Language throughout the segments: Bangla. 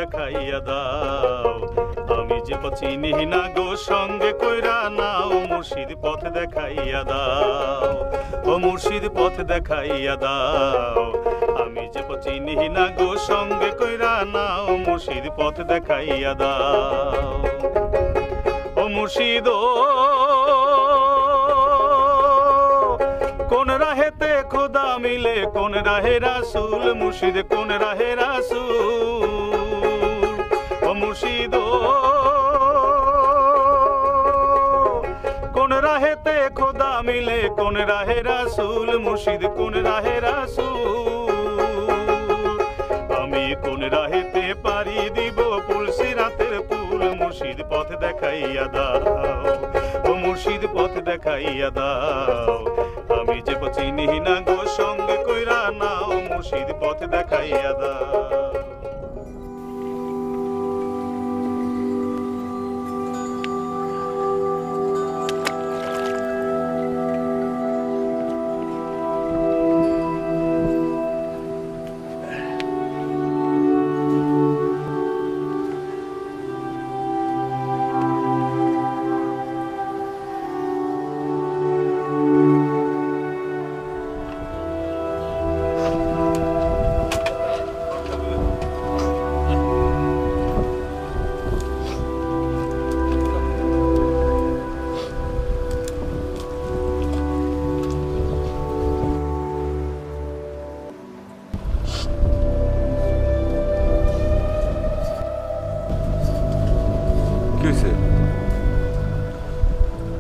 দেখাইয়া দাও আমি যে চিনি না গো সঙ্গে কইরা নাও মুর্শিদ পথ দেখাইয়া দাও ও মুর্শিদ পথ দেখাইয়া দাও আমি যে চিনি না গো সঙ্গে কইরা নাও মুর্শিদ পথ দেখাইয়া দাও ও মুর্শিদ কোন রাহেতে খোদা মিলে কোন রাহে রাসূল মুর্শিদ কোন রাহে রাসূল ও মুর্শিদ কোন রাহেতে খোদা মিলে কোন রাহে রাসূল মুর্শিদ কোন রাহে রাসূল আমি কোন রাহেতে পারি দিব পুলসিরাতের পুল মুর্শিদ পথ দেখাইয়া দাও ও মুর্শিদ পথ দেখাইয়া দাও আমি যে চিনি না গো সঙ্গে কইরা নাও মুর্শিদ পথ দেখাইয়া দাও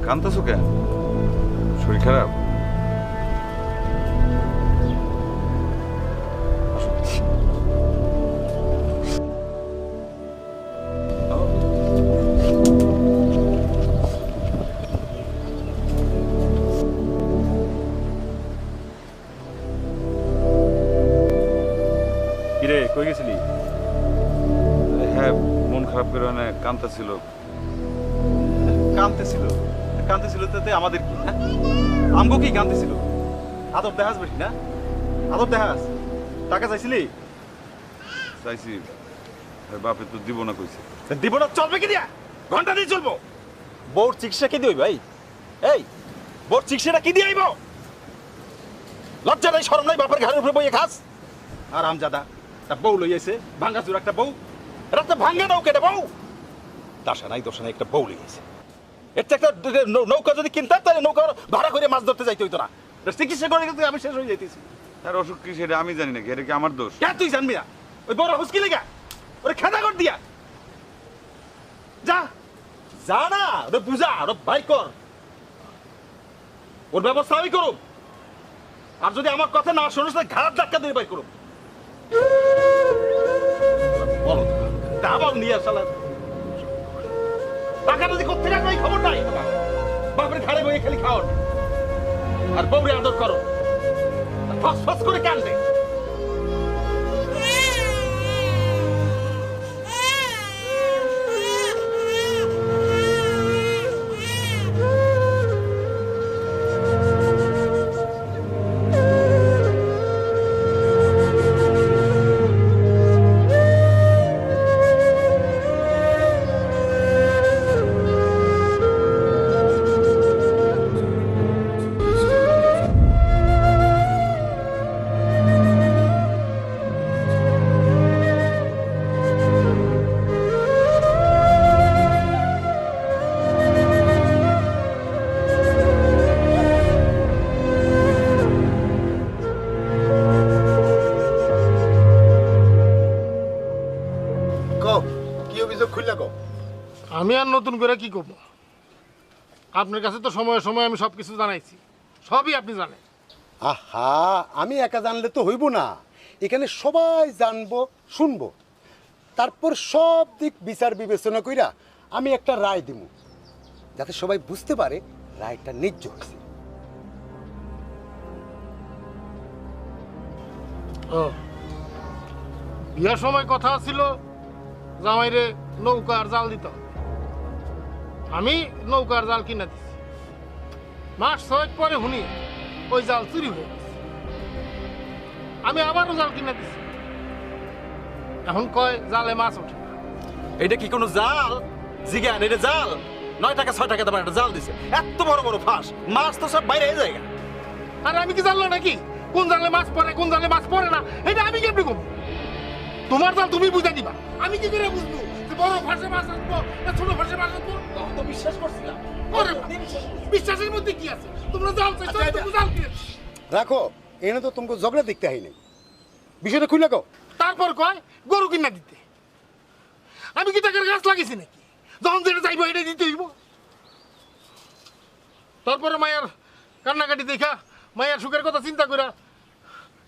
কাঁদতেছো কেন? শরীর খারাপ? কিরে কই গেছিলি? হ্যাঁ মন খারাপ করে কাঁদতেছিল। কাঁদতেছিল তাতে আমাদের কি? আমগো কি কাঁদতেছিল? আদব দেখাস বেশি না? আদব দেখাস? টাকা চাইছিলি? চাইছি বাপে তো দিব না কইছে। দিব না চলবে কি দিয়া? ঘন্টা দিয়ে চলবো। বউর চিকিৎসা কি দিই ভাই? এই বউর চিকিৎসাটা কি দিয়ে আইব? লজ্জা নাই শরম নাই বাপের ঘরের উপরে বইয়ে খাস? আর আমজাদা তা বউ লইয়াছে ভাঙ্গা চুর একটা বউ। এটা তো ভাঙ্গা দাও কেটে বউ। দশা নাই একটা বউ লইয়াছে। এর একটা নৌকা যদি কিনতাম তাহলে নৌকা ভাড়া করে মাছ ধরতে যাইতে হইতো না। চিকিৎসা করে কিন্তু আমি শেষ হয়ে যাইতেছি। তার অসুখ কি সেটা আমি জানি না, এটা কি আমার দোষ? কে তুই জানবি না? ওই বড় হুসকি লেগা ওরে খেদা কর দিয়া যা যা না ওরে বুঝা ওরে ভাই কর, ওর ব্যবস্থা আমি করুম। আর যদি আমার কথা না শোনো তাহলে ঘাড় ধাক্কা দিয়ে বাই করুম। বলো দাবাও নিয়ে আসা টাকা যদি কোথা থেকে আসবে খবর নাই। বাপের ঘাড়ে বইয়ে খালি খাও আর বউরে আদর করো, ফস ফস করে কান্দে। আমি আর নতুন করে কি করব? আপনার কাছে তো সময় সময় আমি সবকিছু জানাইছি, সবই আপনি জানেন। আহা আমি একা জানলে তো হইব না, এখানে সবাই জানবো শুনবো, তারপর সব দিক বিচার বিবেচনা কইরা আমি একটা রায় দিব, যাতে সবাই বুঝতে পারে রায়টা ন্যায্য হয়েছে। বিয়ার সময় কথা ছিল জামাইরে নৌকা আর জাল দিতে হবে। আমি নৌকার জাল কিনা দিছি, মাস 6 পরে শুনি ওই জাল চুরি হয়ে গেছে। আমি আবারও জাল কিনা দিছি, এখন কয় জালে মাছ ওঠে না। এটা কি কোনো জাল? জিজ্ঞান এটা জাল? 9 টাকা 6 টাকা দামের একটা জাল দিছে, এত বড় বড় ফাঁস, মাছ তো সব বাইরে হয়ে যায়। আর আমি কি জানলো নাকি কোন জালে মাছ পড়ে কোন জালে মাছ পড়ে না? এটা আমি কেমনি কম? তোমার জাল তুমি বুঝে দিবা, আমি কি করে বুঝবো যে বড় ফাঁসে মাছ আসবো না ছোট ফাঁসে মাছ আসবো? তো বিশ্বাস করছিলাম। ওরে বাবা, বিশ্বাসের মধ্যে কি আছে? তোমরা জাল চাইছো, তুমি জাল কিনেছো। রাখো, এনে তো তোমাকে ঝগড়া দেখতে হয় নাই, বিষয়টা খুলে কও। তারপর কয় গরু কিনা দিতে। আমি কি টাকার গাছ লাগিয়েছি নাকি যখন যেটা চাইবো এটা দিতে হইব? তারপরে মায়ের কান্নাকাটি দেখা মায়ের সুখের কথা চিন্তা করে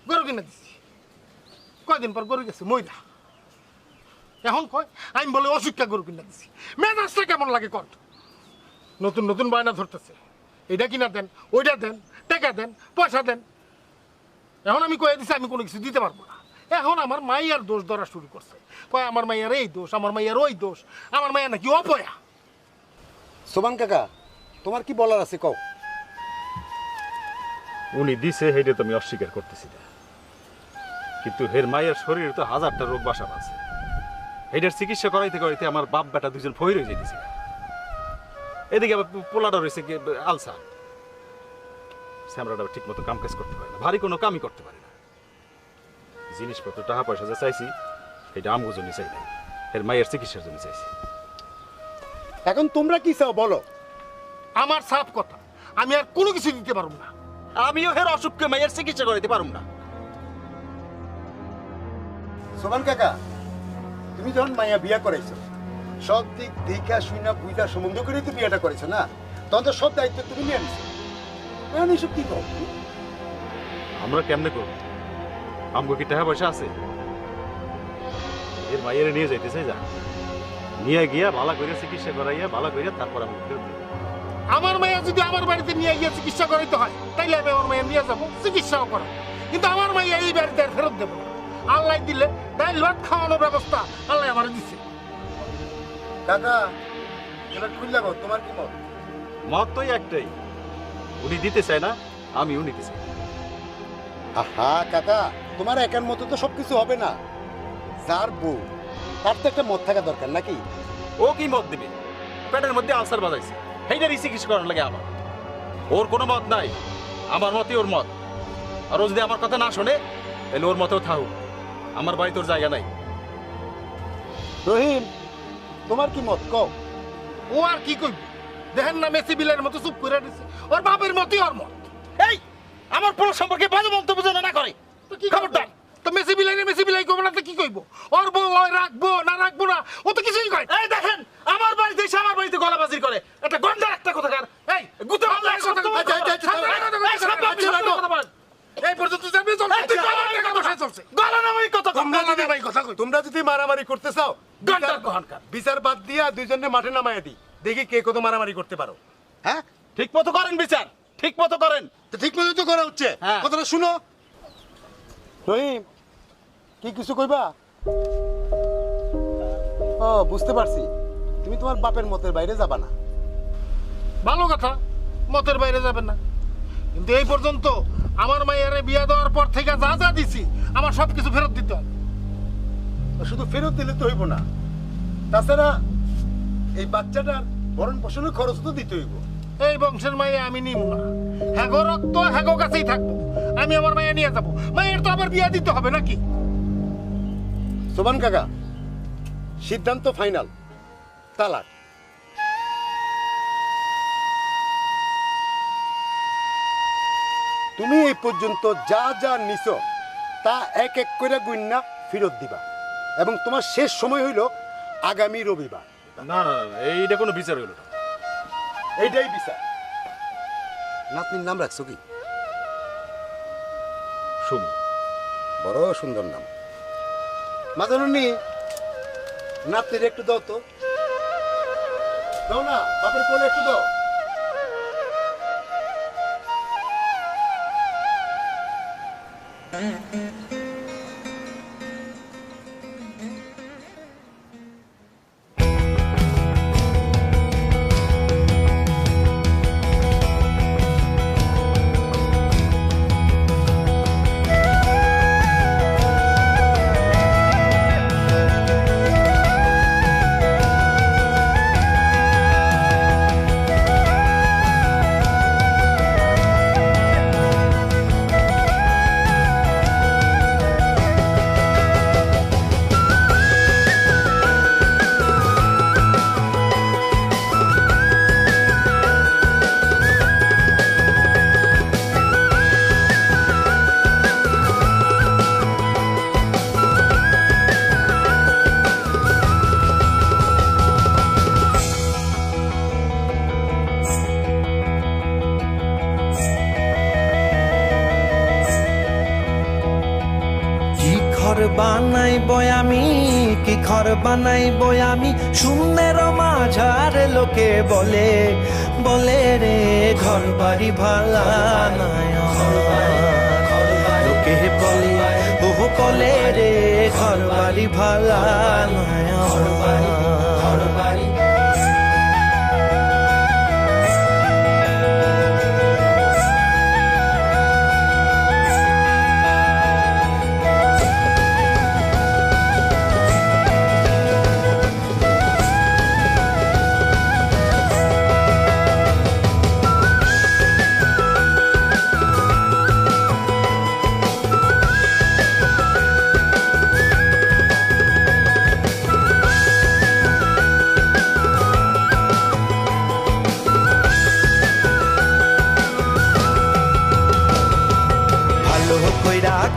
গরু কিনা দিচ্ছি। কয়দিন পর গরু গেছে মইরা। এখন কয় আমি বলে অসুখটা গরু কিনা দিচ্ছি। মেজাজটা কেমন লাগে কর? নতুন নতুন বায়না ধরতেছে, এটা কিনা দেন, ওইটা দেন, টাকা দেন, পয়সা দেন। এখন আমি কয়ে দিচ্ছি আমি কোনো কিছু দিতে পারবো না। এখন আমার মাইয়ার দোষ ধরা শুরু করছে। কয় আমার মাইয়ার এই দোষ, আমার মাইয়ার ওই দোষ, আমার মাইয়া নাকি অপয়া। সোবান কাকা, তোমার কি বলার আছে কও। উনি দিছে হেডে তো আমি অস্বীকার করতেছি না, কিন্তু হের মায়ের শরীরে তো হাজারটা রোগ বাসা আছে। হেডের চিকিৎসা করাইতে করাইতে আমার বাপ বেটা দুজন ফইর হয়ে যেতেছে। এদিকে আবার পোলাটা রয়েছে আলসার, স্যামরাটা ঠিক মতো কাম কাজ করতে পারে না, ভারী কোনো কামই করতে পারে না। জিনিসপত্র টাকা পয়সা যা চাইছি এটা আমগো জন্য চাই নাই, এর মায়ের চিকিৎসার জন্য চাইছি। এখন তোমরা কি চাও বলো। আমার সাফ কথা, আমি আর কোনো কিছু দিতে পারবো না। আমিও হের অসুখকে মায়ের চিকিৎসা করাইতে পারুম না। সোবান কাকা, তুমি যখন মাইয়া বিয়া করাইছো, সব দিক দেখা শুনা বুঝা সম্বন্ধ করে তো বিয়াটা করেছো না, তখন তো সব দায়িত্ব তুমি নিয়ে নিছো। এখন এইসব কি কও? আমরা কেমনে করব? আমগো কি টাকা পয়সা আছে? এর মায়ের নিয়ে যাইতেছে, যা নিয়ে গিয়া ভালো করে চিকিৎসা করাইয়া ভালো করে তারপর আমি ফেরত দিব। আমার মাইয়া যদি আমার বাড়িতে নিয়ে গিয়ে চিকিৎসা করাইতে হয় তাইলে আমি আমার মাইয়া নিয়ে যাবো, চিকিৎসাও করা। কিন্তু আমার মাইয়া এই বাড়িতে আর ফেরত দেবো না। আল্লাহ দিলে ডাইল ভাত খাওয়ানোর ব্যবস্থা আল্লাহ আমার দিচ্ছে। কাকা, এবার খুললা গো, তোমার কি মত? মত তো একটাই, উনি দিতে চায় না, আমিও নিতে চাই। আহা কাকা, তোমার একার মতো তো সবকিছু হবে না। যার বউ তার তো একটা মত থাকা দরকার নাকি? ও কি মত দিবে? পেটের মধ্যে আলসার বাজাইছে, সেইটারই চিকিৎসা করার লাগে আমার। ওর কোনো মত নাই, আমার মতই ওর মত। আর ও যদি আমার কথা না শোনে তাহলে ওর মতেও থাকুক, আমার বাড়িতে ওর জায়গা নাই। রহিম, তোমার কি মত কও? ও আর কি কইব? দেখেন না মেসি বিলের মতো চুপ করে দিচ্ছে। ওর বাপের মতই ওর মত। এই আমার পুরো সম্পর্কে বাজে মন্তব্য যেন না করে। তো কি খবরদার? তো মেসি বিলাই কইব না তো কি কইব? ওর বউ ওই রাখবো না রাখবো না ও তো কিছুই কয়। এই দেখেন আমার বাড়িতে এসে আমার বাড়িতে গলাবাজি করে, একটা গন্ডার একটা কথাকার। এই গুতে মারলে একশত তোমার এই পর্যন্ত যাবে চল। তুই গলা নিয়ে কথা চলছে। গলা নামাই কথা কম। তোমরা যদি মারামারি করতে চাও, গন্ডার কহানকার। বিচার বাদ দিয়া দুইজনে মাঠে নামাইয়া দিই, দেখি কে কত মারামারি করতে পারো। হ্যাঁ, ঠিক মতো করেন বিচার, ঠিক মতো করেন। তো ঠিক মতো তো করা হচ্ছে। হ্যাঁ। কথাটা শুনো। রহিম, কি কিছু কইবা? ও, বুঝতে পারছি, তুমি তোমার বাপের মতের বাইরে যাবা না। ভালো কথা, মতের বাইরে যাবেন না। কিন্তু এই পর্যন্ত আমার মায়ের বিয়া দেওয়ার পর থেকে যা যা দিছি আমার সবকিছু ফেরত দিতে হবে। শুধু ফেরত দিলে তো হইব না, তাছাড়া এই বাচ্চাটার ভরণ পোষণের খরচ তো দিতে হইব। এই বংশের মায়ে আমি নিব না। হ্যাগো রক্ত হ্যাগো কাছেই থাকবো। আমি আমার মায়ে নিয়ে যাবো। মায়ের তো আবার বিয়া দিতে হবে নাকি? সোবান কাকা, সিদ্ধান্ত ফাইনাল, তালাক। তুমি এই পর্যন্ত যা যা নিছো তা এক এক করে গুইন্না ফেরত দিবা, এবং তোমার শেষ সময় হইল আগামী রবিবার। না না না, এইটা কোনো বিচার হইল না। এইটাই বিচার। নাতনির নাম রাখছো কি? শুনি, বড় সুন্দর নাম। মাদারুনি, নাতনির একটু দাও তো। দাও না, বাপের কোলে একটু দাও। ঘর বানাইবো আমি শূন্যের মাঝার লোকে বলে বলে রে ঘর বাড়ি ভালা নাই আমার লোকে বলে ও বলে রে ঘর বাড়ি ভালা নাই আমার ঘর বাড়ি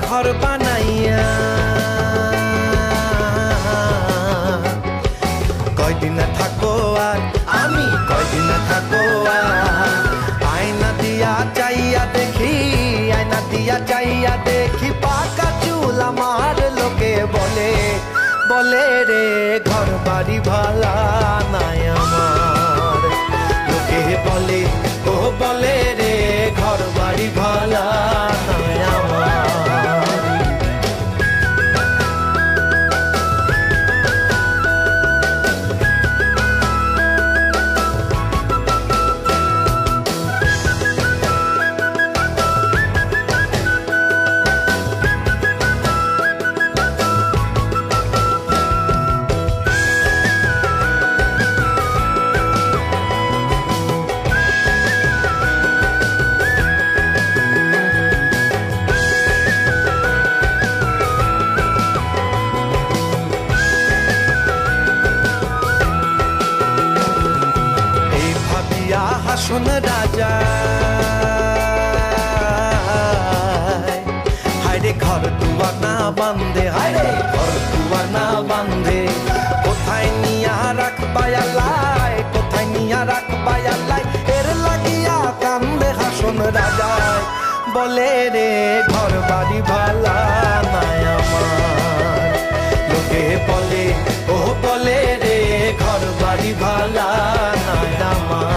ঘর বানাইয়া কয়দিন থাকো আর আমি কয়দিন থাকো আর আয়না দিয়া চাইয়া দেখি আয়না দিয়া চাইয়া দেখি পাকা চুল আমার লোকে বলে বলে রে ঘর বাড়ি ভালা নাই আমার লোকে বলে ও বলে রে ঘর বাড়ি ভালা নাই আমার হাসন রাজা হায়রে ঘর দুয়ার না বান্ধে হায়রে ঘর দুয়ার না বান্ধে কোথায় নিয়া রাখবাই আল্লাহ কোথায় নিয়া রাখবাই আল্লাহ এর লাগিয়া কান্দে হাসন রাজা বলে রে ঘর বাড়ি ভালা নাই আমার লোকে বলে ও বলে রে ঘর বাড়ি ভালা নাই আমার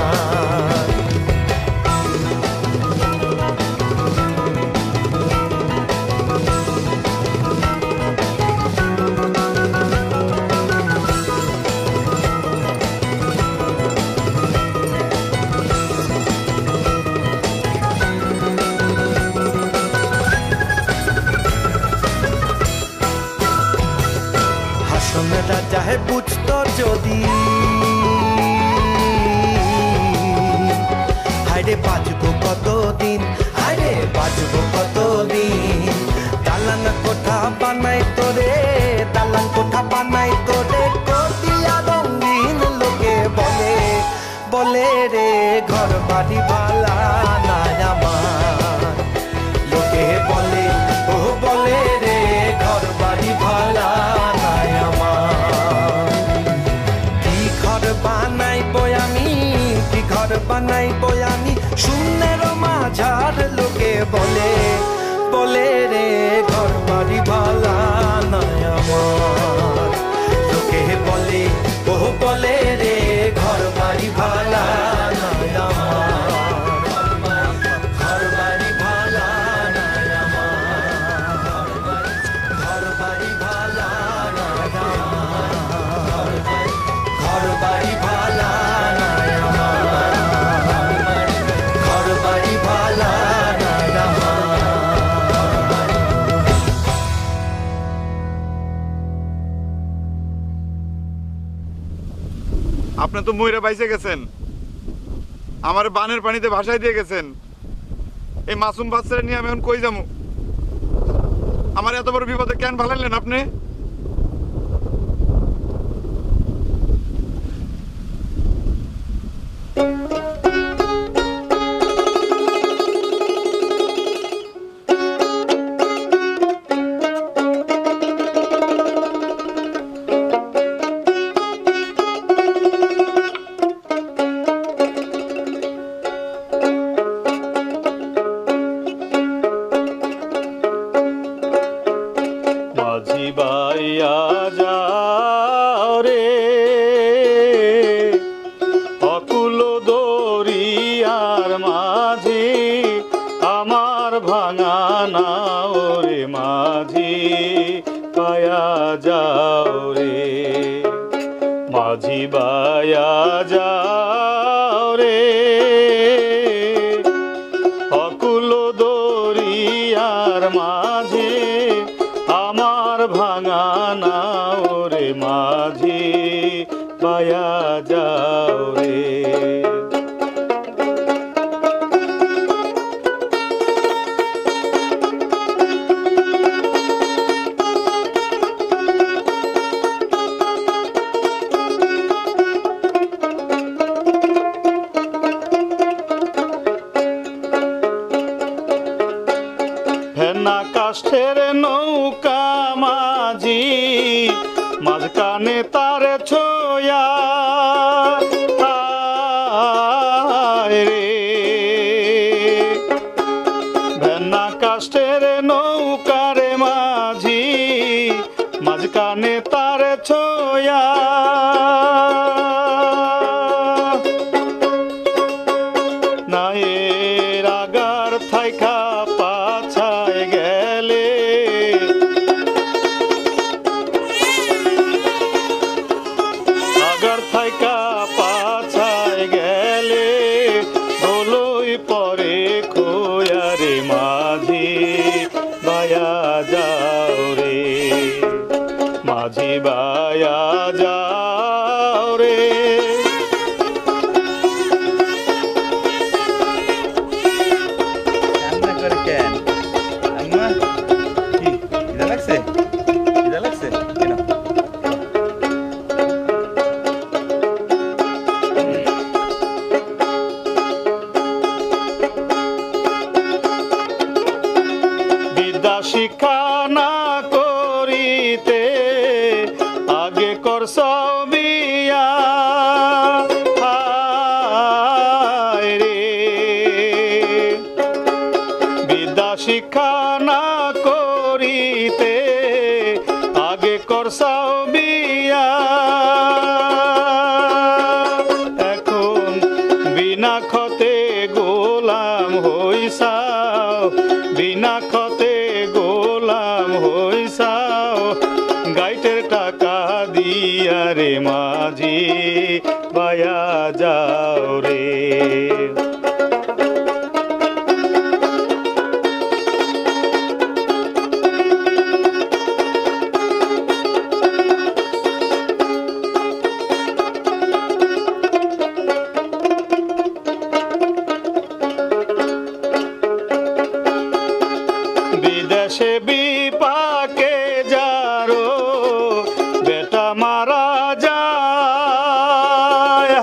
হাসনটা চাহে বুঝতো যদি হায়রে বাঁচবো কতদিন হায়রে বাঁচবো কতদিন দালান কোঠা বানাই তোরে দালান কোঠা বানাই তোরে কতিয়া রঙিন লোকে বলে বলে রে ঘর বাড়ি ভালা নাই আমার লোকে বলে ও বলে রে ঘর বাড়ি ভালা নাই আমার কি ঘর বানাইবো আমি কি ঘর বানাইবো আমি শূন্যের মাঝার লোকে বলে বলে রে ঘর বাড়ি ভালা নাই আমার লোকে বলে ও বলে রে ঘর বাড়ি ভালা নাই আমার ঘর বাড়ি ভালা নাই আমার ঘর বাড়ি ভালা নাই আমার ঘর বাড়ি ভালা নাই আমার ঘর বাড়ি ভালা নাই আমার আপনি তো ময়রা বাইসে গেছেন আমার বানের পানিতে ভাসাই দিয়ে গেছেন এই মাসুম বাচ্চারা নিয়ে আমি এখন কই যাবো আমার এত বড় বিপদে কেন ভালাইলেন আপনি মাঝি বা মাঝি বায়া যাও রে অকুল দরিয়ার মাঝে আমার ভাঙা নাও রে মাঝি বায়া যাও রে ফেনা কাষ্ঠের নৌকা মাঝি মাঝখানে তার ছোয়া রে ফেনা কাষ্ঠের নৌকারে মাঝি মাঝখানে তার ছোয়া নায়ের আগার থাইকা পাছায় গেলে আগার থাইকা পাছায় গেলে বলই পরে খোয়া রে মাঝি বায়া যাও রে মাঝি বায়া যাও রে রান্না করে কেন আম্মা কি খিদা লাগছে কেন বিদ্যা শিক্ষা না করিতে আগে করছ বিয়া হায় রে বিদ্যা শিক্ষা না করিতে আগে করছ বিয়া এখন বিনা খতে গোলাম হইসাও বিনা খতে গোলাম হইসাও গাইটের টাকা দিয়া রে মাঝি বায়া যাও রে বিদেশে বিপাকে যারো বেটা মারা যায়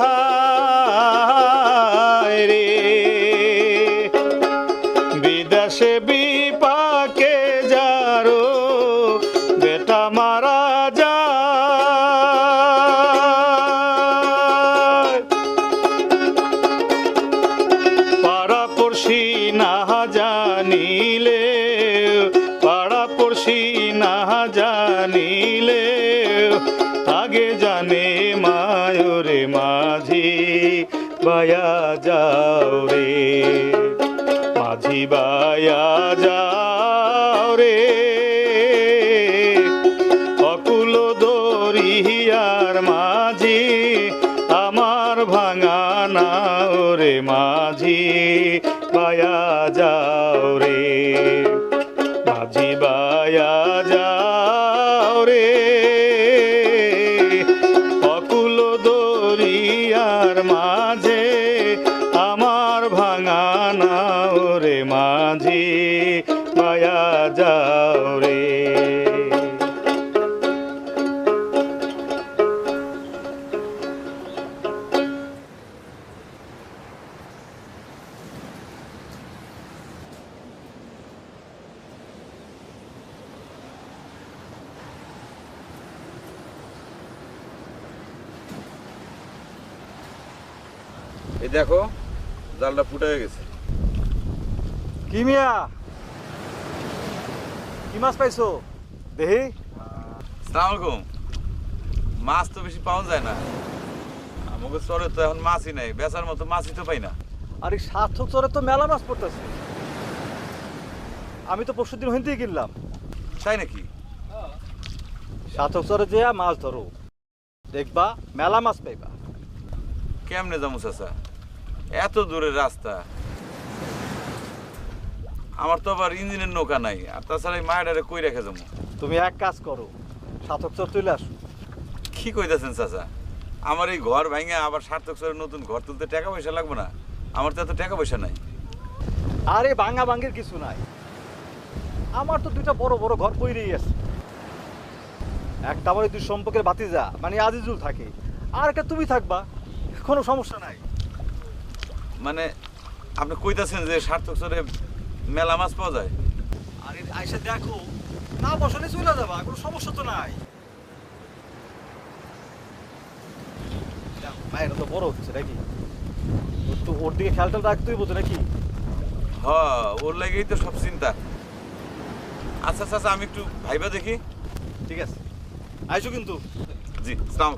হায় রে বিদেশে বিপাকে যারো বেটা মারা যায় পাড়া পড়শি না জানিলে পাড়া পড়শি না জানিলে আগে জানে মায়রে মাঝি বায়া যাও রে মাঝি বায়া যাও রে অকুল দরিয়ার মাঝি আমার ভাঙা নাও রে মাঝি বায়া যাও রে মাঝি বায়া যাও রে অকুল দরিয়ার মাঝে আমার ভাঙা নাও রে মাঝি বায়া যাও রে এই দেখো জালটা ফুটে হয়ে গেছে। কি মিয়া কি মাছ পাইছো দেহি আসসালামু আলাইকুম। মাছ তো বেশি পাওয়া যায় না, আমাকে চরে তো এখন মাছই নাই, বেচার মতো মাছই তো পাই না। আর এই সার্থক চরে তো মেলা মাছ পড়তেছে, আমি তো পরশুদিন হইতেই কিনলাম। তাই নাকি? সার্থক চরে যে মাছ ধরো, দেখবা মেলা মাছ পাইবা। কেমনে যাবো চাচা, এত দূরের রাস্তা, আমার তো আবার ইঞ্জিনের নৌকা নাই, আর তাছাড়া এই মায়েরারে কই রেখে যাবো। তুমি এক কাজ করো, সাতক চর তুলে আসো। কি কইতাছেন চাচা, আমার এই ঘর ভাঙে আবার সার্থক সরের নতুন ঘর তুলতে টাকা পয়সা লাগবে না? আমার তো এত টাকা পয়সা নাই। আরে ভাঙা ভাঙের কিছু নাই, আমার তো দুইটা বড় বড় ঘর পইরেই আছে। একটা আমার দুই সম্পর্কের ভাতিজা মানে আজিজুল থাকে, আর একটা তুমি থাকবা, কোনো সমস্যা নাই। মানে আপনি কইতাছেন যে সার্থক সরে মেলা মাছ পাওয়া যায়? আরে আইসা দেখো, না বসলে চলে যাবা, কোনো সমস্যা তো নাই। মায়ের তো বড় হচ্ছে নাকি, তো ওর দিকে খেয়ালটা রাখতেই বোঝো নাকি? হ, ওর লাগেই তো সব চিন্তা। আচ্ছা চাচা, আমি একটু ভাইবা দেখি। ঠিক আছে, আইসো কিন্তু। জি, সালাম।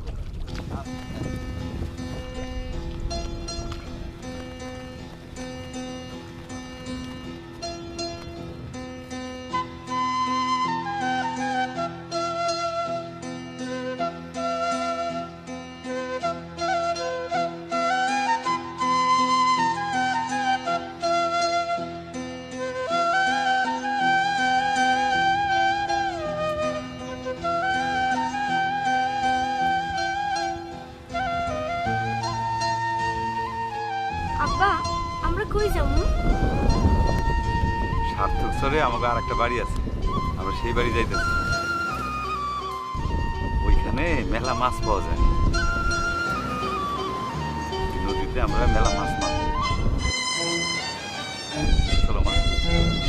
আব্বা আমরা কই যাবো? সার্থক সরে আমাকে আর একটা বাড়ি আছে, আমরা সেই বাড়ি যাইতেছি। ওইখানে মেলা মাছ পাওয়া যায়, নদীতে আমরা মেলা মাছ মারব। চলো মা।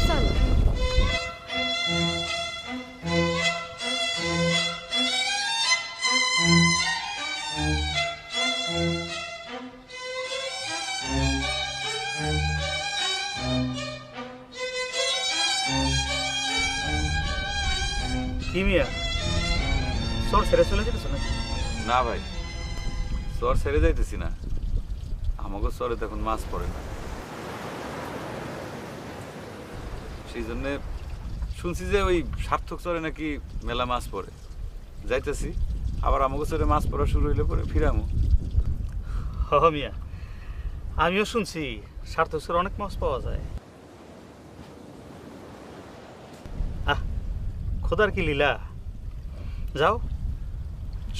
চলো। কি মিয়া, সর ছেড়ে চলে যেতেছ নাকি? না ভাই, চর ছেড়ে যাইতেছি না, আমাকে চরে তখন মাছ পড়ে না, সেই জন্যে শুনছি যে ওই সার্থক চরে নাকি মেলা মাছ পড়ে। যাইতেছি, আবার আমাকে চরে মাছ পড়া শুরু হইলে পরে ফিরামো। হ মিয়া, আমিও শুনছি সার্থকের অনেক মাছ পাওয়া যায়। আহ, খোদার কি লীলা। যাও,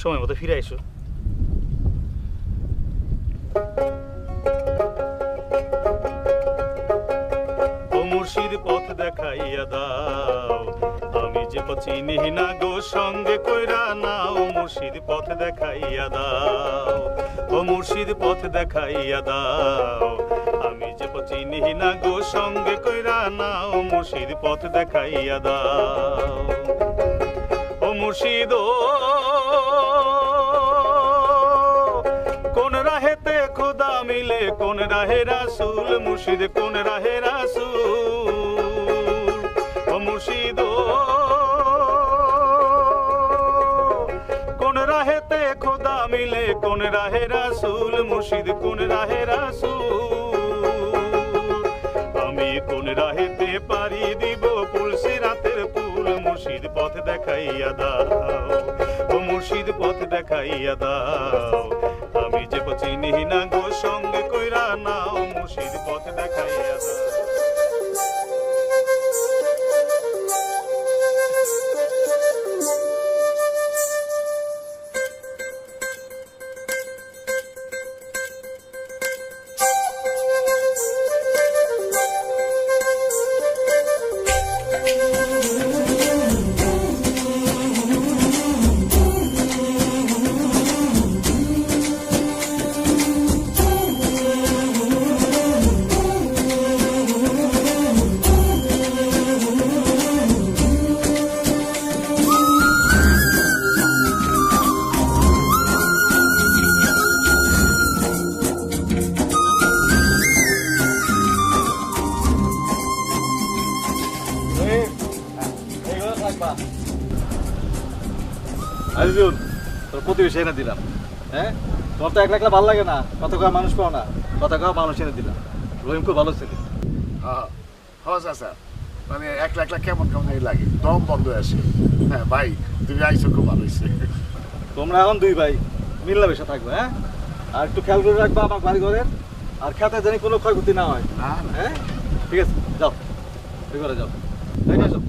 সময় মতো ফিরে আইসো। ও মুর্শিদ পথ দেখাইয়া দাও, আমি যে চিনি না গো সঙ্গে কইরা নাও। মুর্শিদ পথ দেখাইয়া দাও, ও মুর্শিদ পথ দেখাইয়া দাও, আমি যে চিনি না গো সঙ্গে কইরা নাও। মুর্শিদ পথ দেখাইয়া দাও, ও মুর্শিদ কোন রাহেতে খোদা মিলে, কোন রাহে রাসূল। মুর্শিদ কোন রাহে রাসূল, ও মুর্শিদ কোন রাহেতে খোদা মিলে, কোন রাহে রাসূল। মুর্শিদ কোন রাহে রাসূল, আমি কোন রাহেতে পারি দিব পুলসি রাতের পুল। মুর্শিদ পথ দেখাইয়া দাও, ও মুর্শিদ পথ দেখাইয়া দাও, আমি যে চিনি না গো সঙ্গে কইরা নাও। মুর্শিদ পথ দেখাইয়া দাও। আজিজুল, তোর প্রতিবেশী এনে দিলাম। হ্যাঁ, তোর তো একলা একলা ভালো লাগে না, কথা কওয়া মানুষ পাও না, কথা কওয়া মানুষ এনে দিলাম। রহিম খুব ভালো ছেলে। হ্যাঁ হ্যাঁ চাচা, মানে একলা একলা কেমন কেমন লাগে, দম বন্ধ হয়ে আসে। হ্যাঁ ভাই, তুমি আইসো খুব ভালো হয়েছে। তোমরা এখন দুই ভাই, মিলামেশা থাকবে, হ্যাঁ? আর একটু খেয়াল করে রাখবা আমার বাড়ি ঘরের, আর খেতে জানি কোনো ক্ষয়ক্ষতি না হয়। হ্যাঁ, ঠিক আছে, যাও এই ঘরে যাও। এই নিয়ে যাও।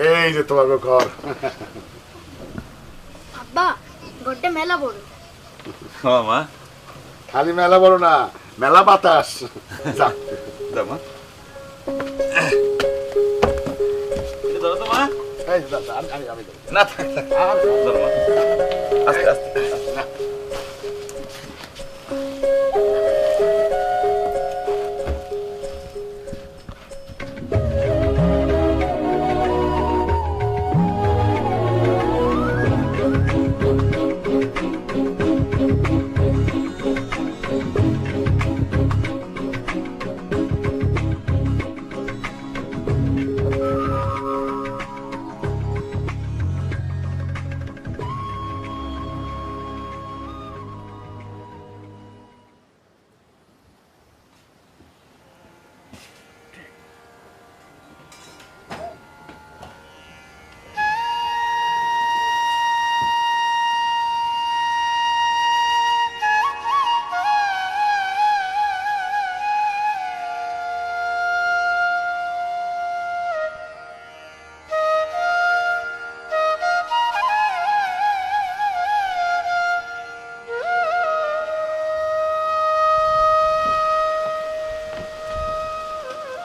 এই যে তোমাকে ঘর। আব্বা ঘরটা মেলা বড়। মা খালি মেলা বড় না, মেলা বাতাস। যা যা মা। এটা ধরো তো মা। এই যা, যা, আমি না থাক থাক। ধরো মা। আস্তে আস্তে।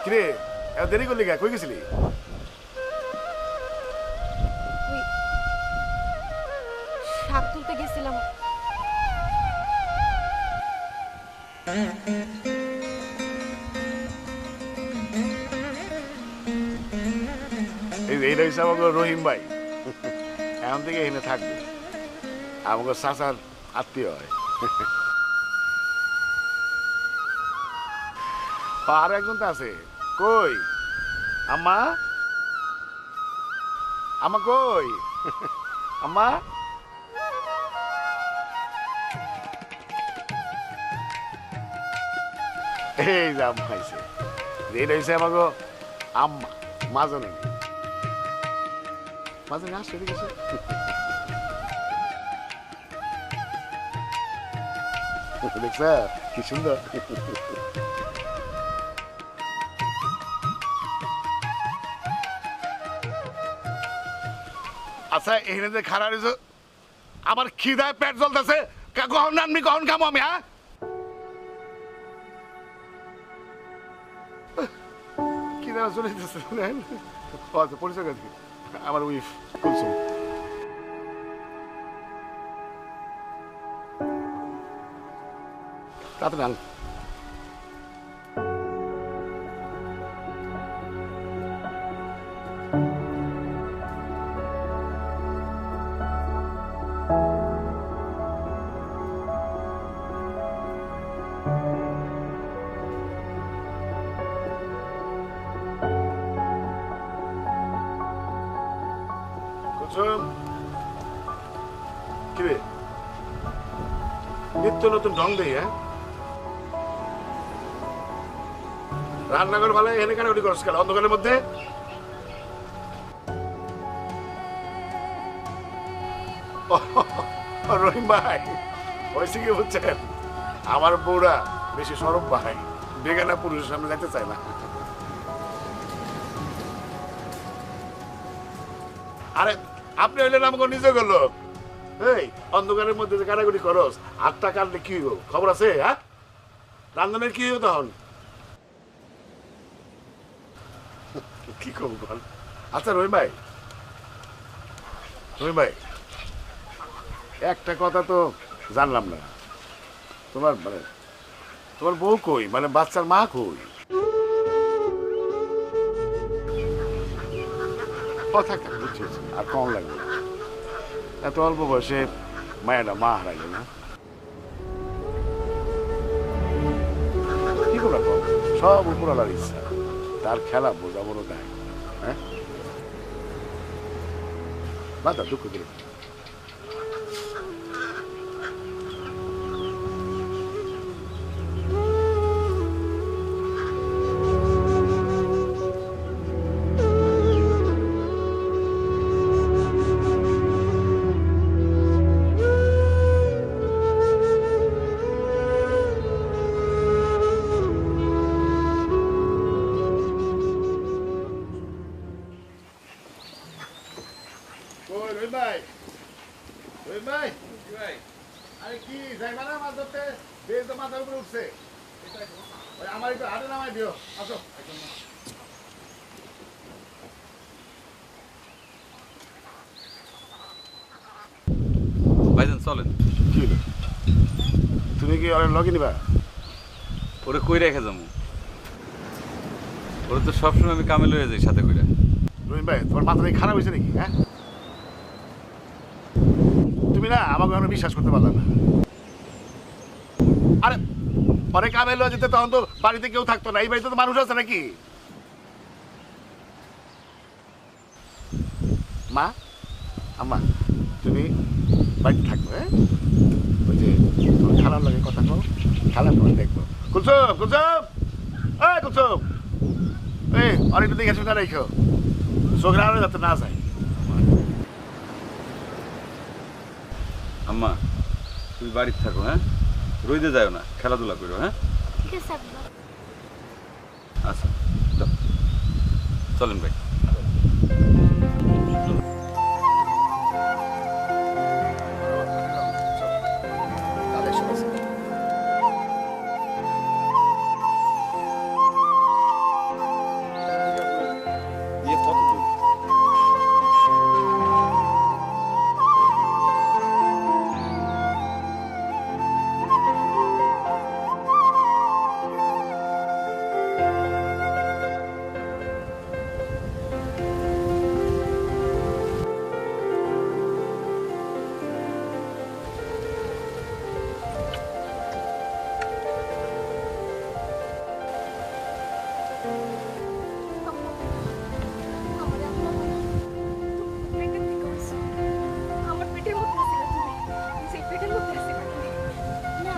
কিরে এত দেরি করলি কই গেছিলি? শাক তুলতে গেছিলাম। এইটা হচ্ছে আমাকে রহিম ভাই, এখন থেকে এখানে থাকবে, আমাকে চাচার আত্মীয় হয়। আর একজন তো আছে, কই আম্মা? আম্মা কই? আম্মা এই যে আম্মা হয়েছে, এটা হচ্ছে আমাকে আম্মা মাজনে মাজনে আসছে ঠিক আছে। দেখছ কি সুন্দর। আচ্ছা এখানে যে খারাপ হয়েছে, আমার খিদায় পেট জ্বলতেছে, কখন নামবি কখন খাবো আমি? হ্যাঁ খিদা চলে যেতেছে। পরিচয় কাছে আমার উইফ কুলসুম। তাতে না কিরে নিত্য নতুন ঢং দেই? হ্যাঁ রান্নাঘর ভালো, এখানে কেন করছ কেন অন্ধকারের মধ্যে? রহিম ভাই হয়েছে কি বুঝছেন, আমার বউরা বেশি সরব ভাই, বেগানা পুরুষের সামনে যেতে চায় না। আরে আপনি হইলেন আমাকে নিজে গেল, এই অন্ধকারের মধ্যে যে কাটাকুটি করস, আটটা কাটলে কি হইব খবর আছে? হ্যাঁ রান্ধনের কি হইব তখন? কি করবো বল? আচ্ছা রহিম ভাই, রহিম ভাই একটা কথা তো জানলাম না, তোমার মানে তোমার বউ কই, মানে বাচ্চার মা কই? কথা বুঝছি, আর কম লাগবে না, এত অল্প বয়সে মায়েরা মা হারাইল না। কি করে কম, সব উপরালার ইচ্ছা, তার খেলা বোঝা বড় দেয়। হ্যাঁ মাথা দুঃখ করে ভাই আরে কি যাইবা না মাছ ধরতে বেশ তো মাথার উপরে উঠছে ওই আমার একটু হাতে নামাই দিও আসো ভাইজান চলেন। কি হলো তুমি কি ওর লগে নিবা ওরে কই রেখে যাবো? ওরে তো সবসময় আমি কামে লয়ে যাই সাথে কইরা। রহিম ভাই তোমার মাথা কি খারাপ হয়েছে নাকি হ্যাঁ তুমি না আমাকে এখন বিশ্বাস করতে পারলাম না আরে পরে কামে লয়ে যেতে তখন তো বাড়িতে কেউ থাকতো না এই বাড়িতে তো মানুষ আছে নাকি মা আম্মা তুমি বাড়িতে থাকবো হ্যাঁ ওই যে তোমার খারাপ লাগে কথা কো খারাপ করে দেখবো কুলসুম কুলসুম এই কুলসুম এই অনেকটা দেখে শুনে রেখো চোখরা আরো যাতে না যায় আম্মা তুমি বাড়িতে থাকো, হ্যাঁ? রইতে যাও না, খেলাধুলা করো, হ্যাঁ? ঠিক আছে আব্বা আচ্ছা যাও। চলেন ভাই। আমার পেটের মধ্যে ছিল তুমি সেই পেটের মধ্যে আছে না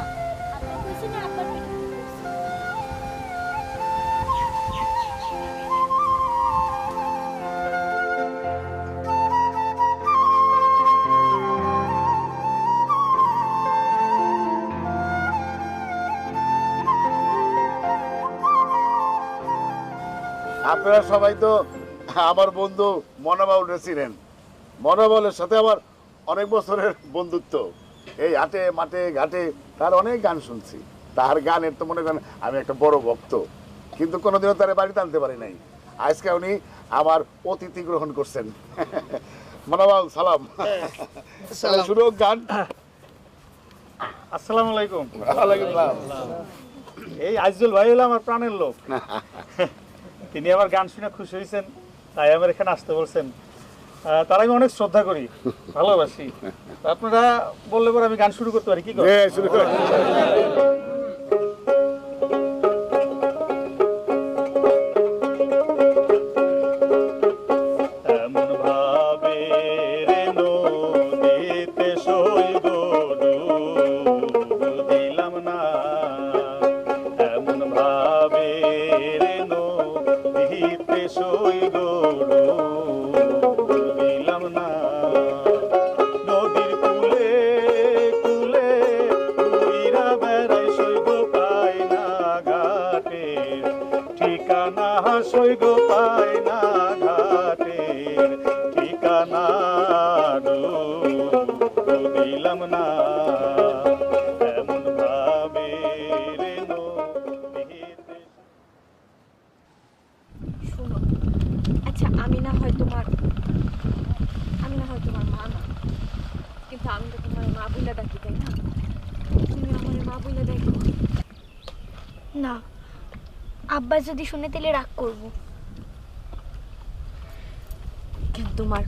আপনি কইছেন না আপনার পেটের মধ্যে আছে আপনারা সবাই তো আমার বন্ধু মনোবাবুরে ছিলেন মনোবলের সাথে আমার অনেক বছরের বন্ধুত্ব এই হাটে মাঠে ঘাটে তার অনেক গান শুনছি তার গানের তো মনে করেন আমি একটা বড় ভক্ত কিন্তু কোনোদিনও তার বাড়িতে আনতে পারি নাই আজকে উনি আমার অতিথি গ্রহণ করছেন মনোবাবু সালাম শুরু হোক গান আসসালামু আলাইকুম। ওয়ালাইকুম আসসালাম। এই আজিজুল ভাই হলো আমার প্রাণের লোক। তিনি আমার গান শুনে খুশি হয়েছেন, তাই আমার এখানে আসতে বলছেন। তার আমি অনেক শ্রদ্ধা করি, ভালোবাসি। তা আপনারা বললে পরে আমি গান শুরু করতে পারি, কি করেন? হ্যাঁ, শুরু করো। এমন ভাবে রে নদীতে সইব ডুব দিলাম না, এমন ভাবে রে নদীতে সইব ডুব দিলাম না। নদীর কূলে কূলে ঘুইরা বেড়াই সইব পাই না ঘাটের ঠিকানা, সইব পাই না ঘাটের ঠিকানা, ডুব দিলাম না, এমন ভাবে রে নদীতে। শোনো আচ্ছা আমি না হয় তোমার মা না কিন্তু আমি তো তোমার মা বলে ডাকি তাই না তুমি আমার মা বলে দেখো না আব্বা যদি শুনে তাহলে রাগ করব কেন তোমার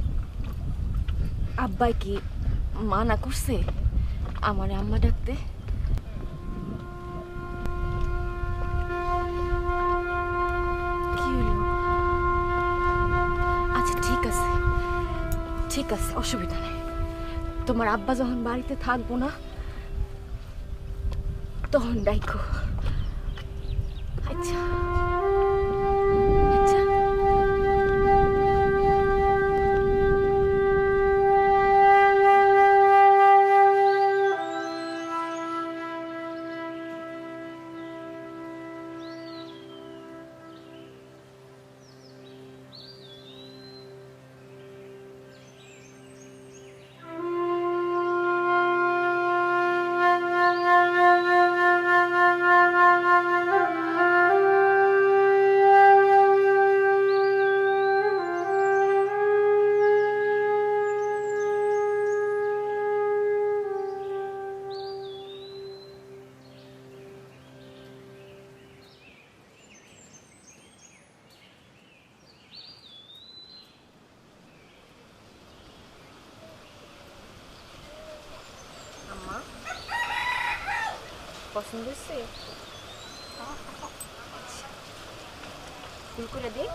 আব্বাই কি মানা করছে আমারে আম্মা ডাকতে কি হলো আচ্ছা ঠিক আছে অসুবিধা নেই তোমার আব্বা যখন বাড়িতে থাকবো না তখন ডাইকো আচ্ছা আচ্ছা পছন্দ হচ্ছে ফুল করে দিই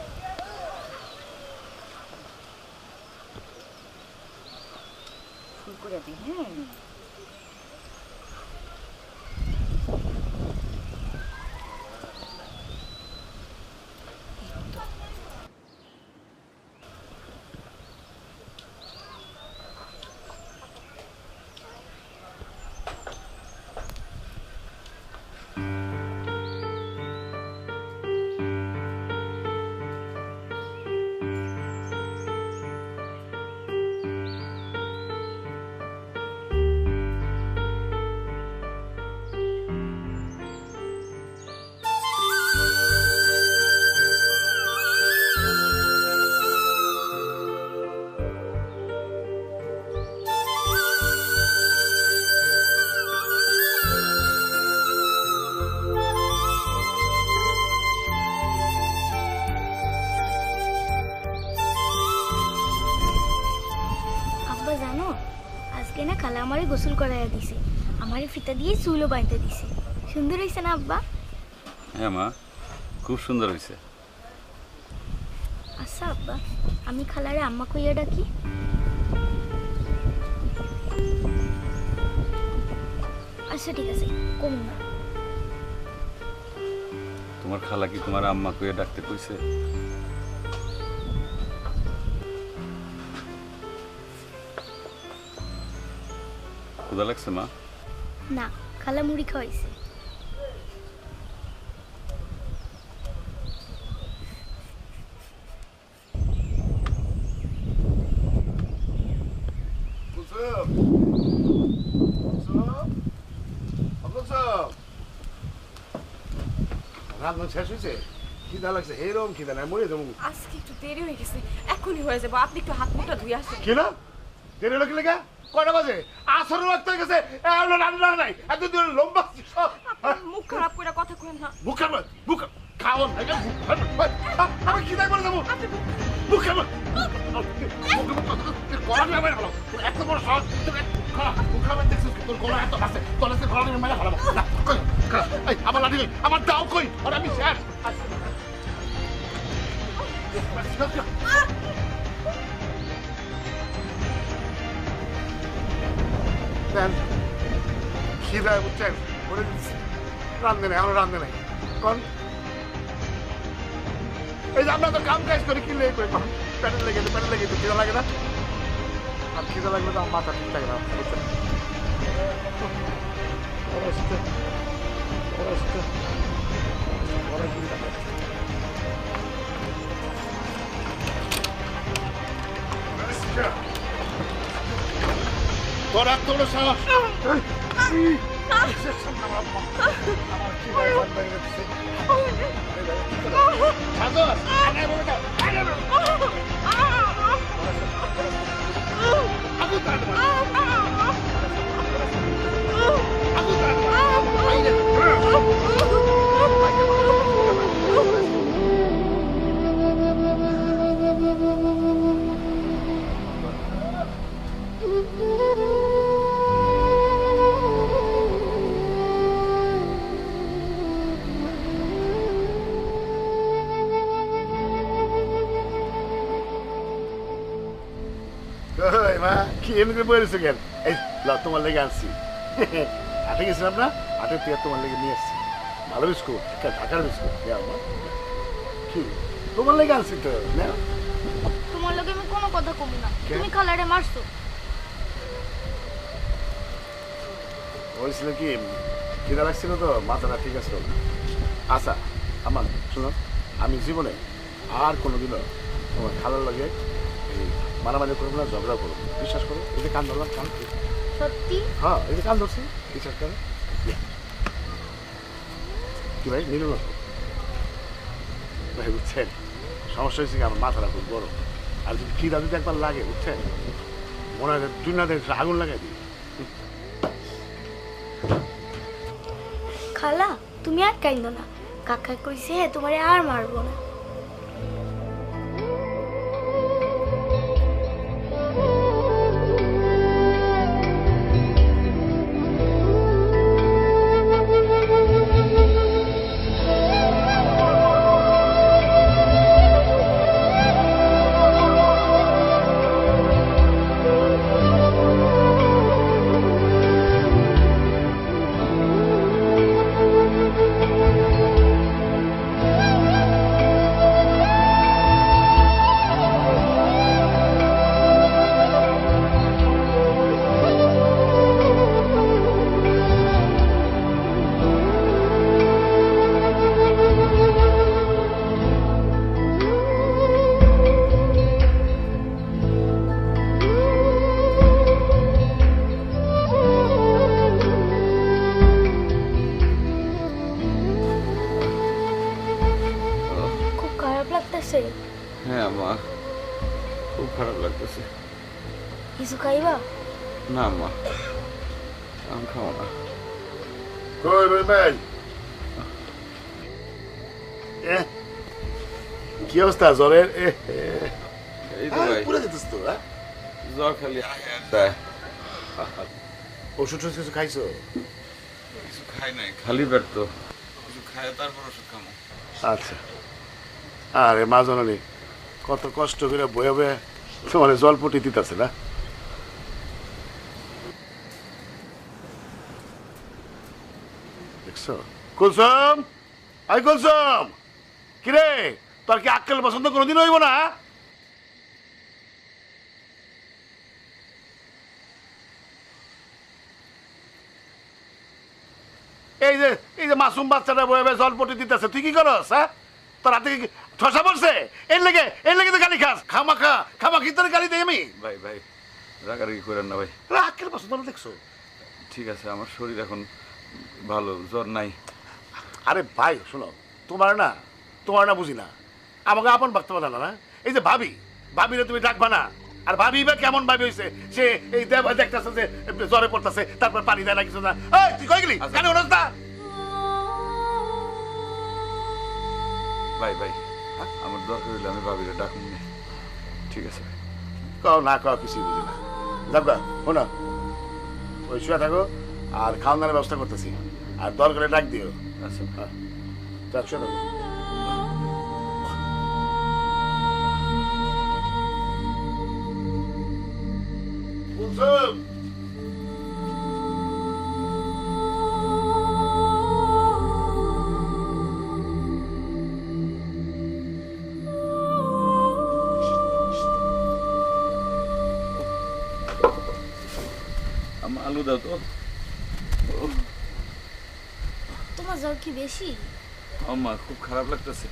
ফুল করে দিই হ্যাঁ আব্বা জানো আজকে না খালা আমারে গোসল করাইয়া দিছে আমারে ফিতা দিয়ে চুলও বাঁধতে দিছে সুন্দর হয়েছে না আব্বা হ্যাঁ মা খুব সুন্দর হয়েছে আচ্ছা আব্বা আমি খালারে আম্মা কইয়া ডাকি আচ্ছা ঠিক আছে কম না তোমার খালা কি তোমার আম্মা কইয়া ডাকতে কইছে ক্ষুধা লাগছে মা না খালা মুড়ি খাওয়াইছে রান্না শেষ হয়েছে খিদা লাগছে এরকম খিদা নাই মরে যাবো আজকে একটু দেরি হয়ে গেছে এখনই হয়ে যাবো আপনি একটু হাত মুখটা ধুয়ে আসেন কি না দেরি হলো কি লেগে কয়টা বাজে আসরে লাগতে গেছে রান্না নাই এত দিন লম্বা মুখ খারাপ করে কথা কইেন না মুখ খারাপ মুখ খাওয়ান আমি খিদা করে যাবো মুখ খারাপ গলা নিয়ে মেরে ফেলো এত বড় সাহস মুখ খারাপ দেখছিস তোর গলা এত আছে তোর গলা নিয়ে মেরে ফেলাবো আমার লাঠি কই আমার দাও কই আর আমি শেষ খিদায় বুঝছেন করে দিচ্ছি রান্ধে নাই আমরা রান্ধে নাই কারণ এই যে আমরা তো কাম কাজ করি কি লেগে করি প্যাটেল লেগে তো খিদা লাগে না আর খিদা লাগলে তো আমার মাথা ঠিক থাকে না বুঝছেন তোর এত বড় সাহস মা কি এমনি বলেছো কেন এই তোমার লেগে আনছি হাটে গেছিলাম না হাটের থেকে তোমার লেগে নিয়ে আসছি ভালো বিস্কুট ঢাকার বিস্কুট কি তোমার লেগে আনছি তো না তোমার লগে আমি কোনো কথা কমু না তুমি খালারে মারছো বলছিল কি খিদা লাগছিল তো মাথাটা ঠিক আছে আচ্ছা আমার শোনো আমি জীবনে আর কোনোদিনও তোমার খালার লাগে এই মারামারি করবো না ঝগড়া করবো বিশ্বাস করো এই যে কান ধরলাম কান সত্যি হ্যাঁ এই যে কান ধরছি বিশ্বাস করো কি ভাই নিল না ভাই বুঝছেন সমস্যা হয়েছে কি আমার মাথাটা খুব বড় আর যদি খিদা যদি একবার লাগে বুঝছেন মনে হয় দুনিয়াতে আগুন লাগাই দিই খালা তুমি আর কাইন্দ না কাকা কইছে তোমারে আর মারবো না লাগতেছে? হ্যাঁ মা, খুব খারাপ লাগতেছে। কিছু খাইবা? না মা, আমি খাবো না। কই রই ভাই? কি অবস্থা জ্বরের? এই তো ভাই, পুরো যেতেছ তো? জ্বর খালি দেয়। ওষুধ টষুধ কিছু খাইছো? কিছু খাই নাই, খালি পেট তো, কিছু খাই তারপর ওষুধ খাবো। আচ্ছা। আরে মা জননী, কত কষ্ট করে বয়ে বয়ে তোমার জলপটি দিতেছে না? দেখছো? কুলসুম, আই কুলসুম, কিরে তোর কি আক্কেল পছন্দ কোনোদিন হইব না? এই যে মাসুম বাচ্চাটা বয়ে বয়ে জলপটি দিতেছে, তুই কি করস? হ্যাঁ, তোর হাতে কি ঠসা পড়ছে? এর লেগে তো গালি খাস। খামাখি তোর গালি দেই আমি? ভাই ভাই, রাগারাগি করেন না ভাই। আক্কেল পছন্দ না দেখছো? ঠিক আছে, আমার শরীর এখন ভালো, জ্বর নাই। আরে ভাই শোনো, তোমার না বুঝি না, আমাকে আপন ভাবতে পারো না? এই যে ভাবিরে তুমি ডাকবা না, আর ভাবি বা কেমন ভাবি হয়েছে, সে এই দেখতেছে যে জ্বরে পড়তেছে, তারপর পানি দেয় না কিছু না। এই তুই কই গেলি? কেন ওরস না? ভাই ভাই, আমার দরকার হইলে আমি ভাবিরে ডাকুন না। ঠিক আছে ভাই। কও না কও, কিছুই বুঝি না। যাবগা শোনো, ওই শুয়ে থাকো, আর খাওয়া দাওয়ার ব্যবস্থা করতেছি, আর দরকারে ডাক দিও। আচ্ছা যাক, শুয়ে থাকো। কুলসুম, আলু দাও তো। তোমার জ্বর কি বেশি? আম্মা, খুব খারাপ লাগতেছে,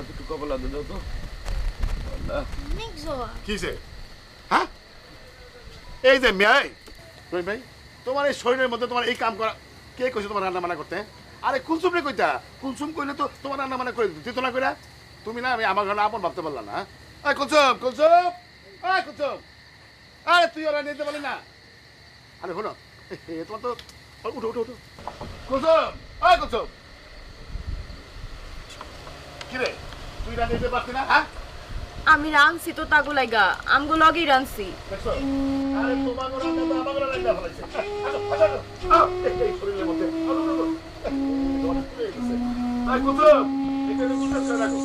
একটু কপাল আদে দাও তো। অনেক জ্বর। কিসে? হ্যাঁ, এই যে মেয়ে, তুই ভাই, তোমার এই শরীরের মধ্যে তোমার এই কাম করা কে কইছে তোমার রান্না মানা করতে? আরে কুলসুম রে কইতা, কুলসুম কইলে তো তোমার রান্না মানা করে দিত না কইরা। তুমি না, আমি আমার ঘরে আপন ভাবতে পারলাম না। এই কুলসুম, এই কুলসুম, আরে তুই ওরা নিতে পারলি না? আরে শোনো, তোমার তো উঠো কুলসুম, এই কুলসুম, কিরে তুই রান্না দিতে পারতি না? হ্যাঁ, আমি রানছি তো তাগুলাইগা, আমগো লগেই রানছি। দেখছো? আরে তোমার রান্না তো আমার রান্না ফলাইছে। এই শরীরের মধ্যে তোমার কি হয়েছে? এই কুলসুম, এটা কুলসুম করে রাখো।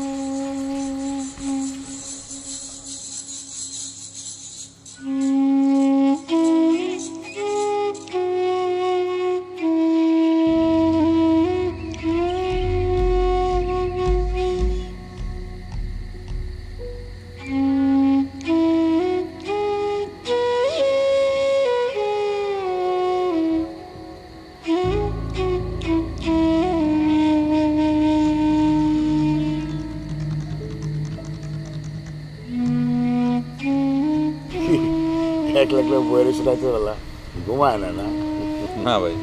এক লাগলে বইয়ের এসে রাখতে পারলা, ঘুমায় না? না ভাই,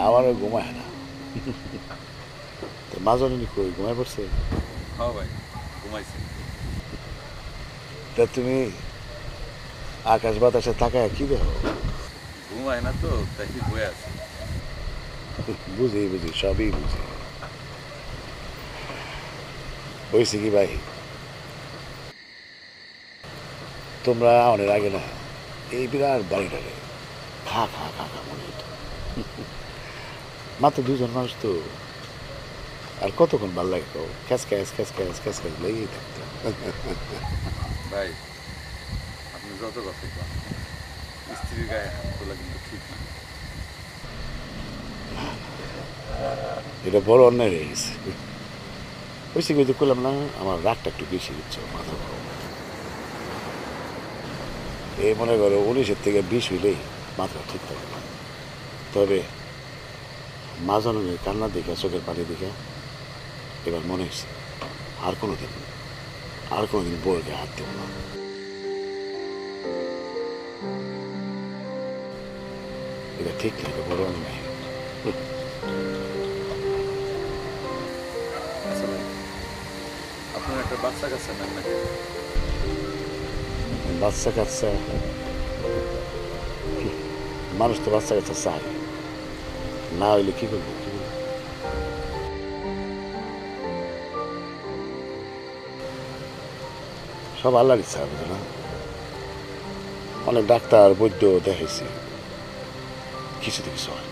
আমারও ঘুমায় না। মাজনী কই ঘুমায় পড়ছে? হ্যাঁ ভাই, ঘুমাইছি। তা তুমি আকাশ বাতাসে তাকায় কি দেখো? ঘুমায় না তো, তাই বয়ে আছে। বুঝি সবই বুঝি। বলছি কি ভাই, তোমরা অনেক আগে না এই বিরাট বাড়িটারে খা মনে হতো। মাত্র দুজন মানুষ তো, আর কতক্ষণ ভাল লাগে তো, খ্যাস লেগেই থাকতো। ভাই, আপনি যত কথা কন, স্ত্রীর গায়ে হাত তোলা কিন্তু ঠিক না। এটা বড় অন্যায় হয়ে গেছে। ওইসে কইতে করলাম না, আমার রাগটা একটু বেশি দিচ্ছে, মাথা গরম। এই মনে করো 19-এর থেকে 20 হইলেই মাথা ঠিক থাকে না। তবে মা জননীর কান্না দেখে, চোখের পানি দেখে এবার মনে হয়েছে আর কোনোদিন বউকে হাত দেব না। এটা ঠিক না, এটা বড় অন্যায়। আচ্ছা ভাই, আপনার একটা বাচ্চা কাচ্চা নেন নাকি? বাচ্চা কাচ্চা মানুষ তো বাচ্চা কাচ্চা চায় না হইলে কি করবো সব আল্লাহর ইচ্ছা হবে না অনেক ডাক্তার বৈদ্য দেখেছি কিছুতে কিছু হয়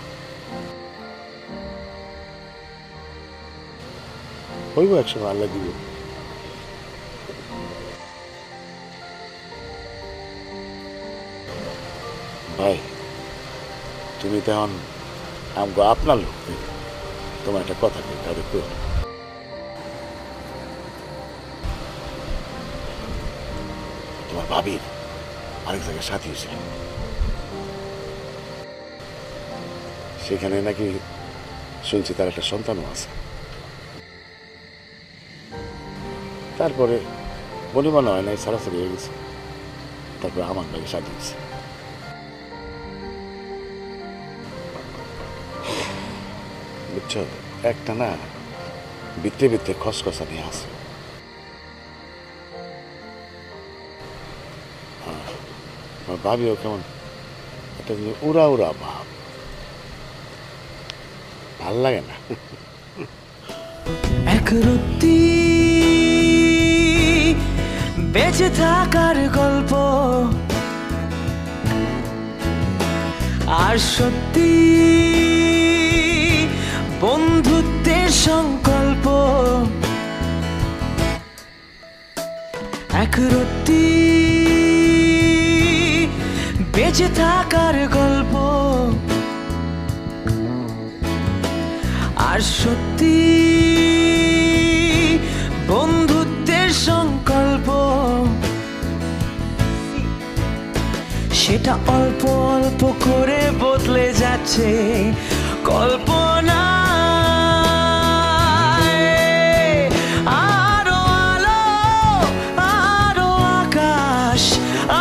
হইব একসময় আল্লাহ দিব ভাই তুমি তখন আমাকে আপনার লোক তোমার একটা কথা কই কাউকে কই তোমার ভাবির আরেক জায়গায় সাথী হয়েছিল সেখানে নাকি শুনছি তার একটা সন্তানও আছে তারপরে বলি মনে হয় নাই সারাসারি হয়ে গেছে তারপরে আমার ভাগে সাথী হয়েছে বুঝছো একটা না বিত্তে বিত্তে খসখসা নিয়ে আসে আমার ভাবিও কেমন একটা উড়া উড়া ভাব ভাল লাগে না এক রত্তি বেঁচে থাকার গল্প আর সত্যি বন্ধুত্বের সংকল্প এক রত্তি বেঁচে থাকার গল্প আর সত্যি বন্ধুত্বের সংকল্প সেটা অল্প অল্প করে বদলে যাচ্ছে কল্পনা আরো আলো আরো আকাশ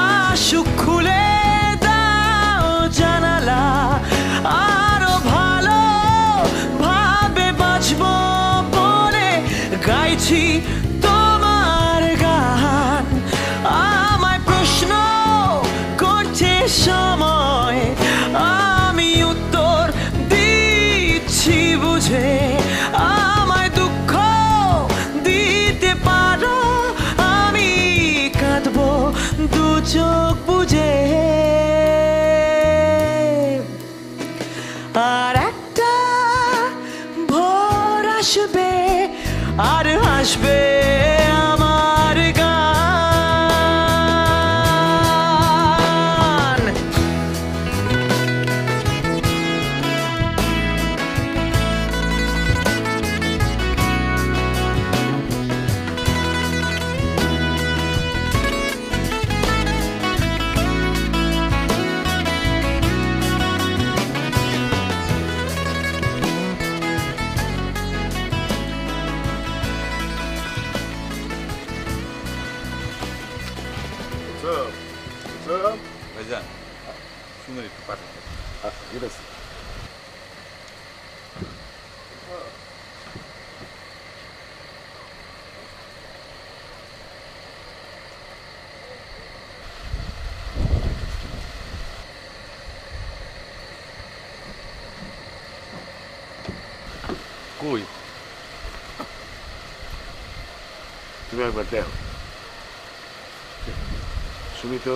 আসুক খুলে দাও জানালা আরো ভালো ভাবে বাঁচবো বলে গাইছি তোমার গান আমায় প্রশ্ন করছে সময় আমি উত্তর দিচ্ছি বুঝে আমায় দুঃখ দিতে পারো আমি কাঁদবো দু চোখ বুঝে আর একটা ভোর আসবে আর হাসবে আমার গান ভাইজান সুন্দর একটু পাঠান ঠিক আছে কই তুমি একবার দেখো সুমি তো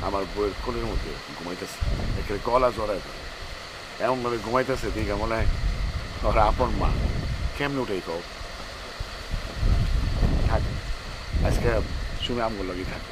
আমার বইয়ের কোলের মধ্যে ঘুমাইতেছে এখানে গলা জড়ায় ধরে এমনভাবে ঘুমাইতেছে দেখে মনে হয় ওরা আপন মা কেমনি উঠেই কও থাকে আজকে সুমি আমগুলো লাগি থাকে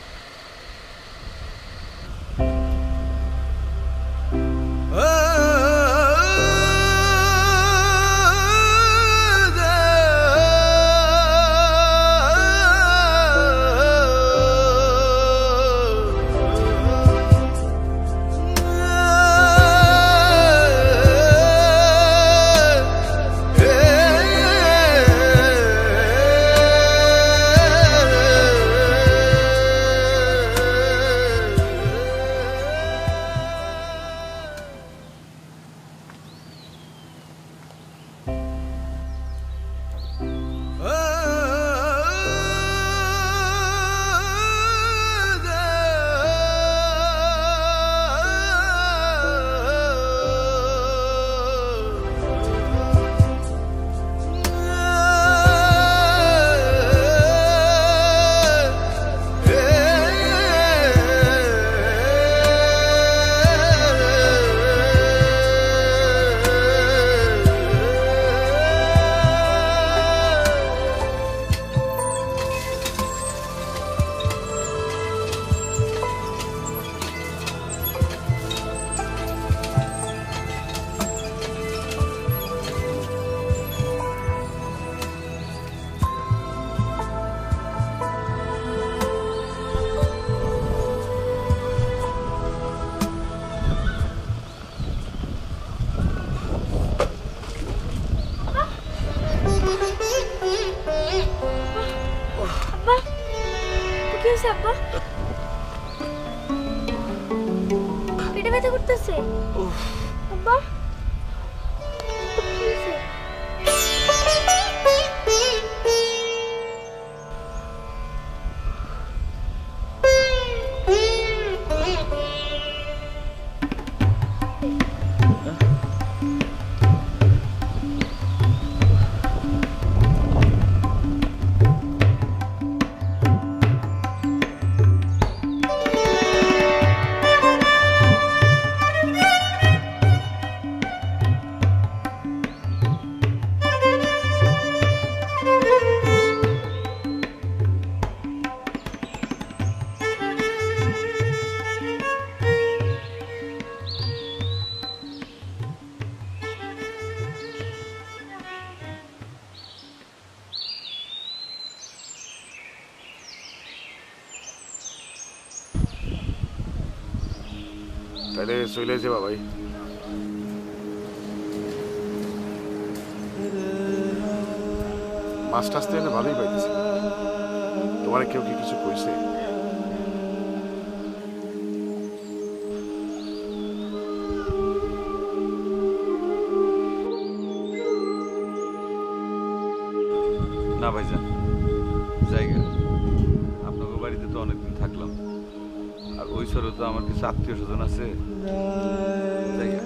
হয়েছে আব্বা? পেটে ব্যথা করতেছে আব্বা? কি হয়েছে? তাহলে চলে যাবা ভাই। মাছ টাছ তো এনে ভালোই পাইতেছি। তোমার কেউ কি কিছু কইছে? না ভাইজান, জায়গা আপনাদের বাড়িতে তো অনেকদিন থাকলাম, আর ওই সরে তো আমার কিছু আত্মীয় স্বজন আছে, জায়গা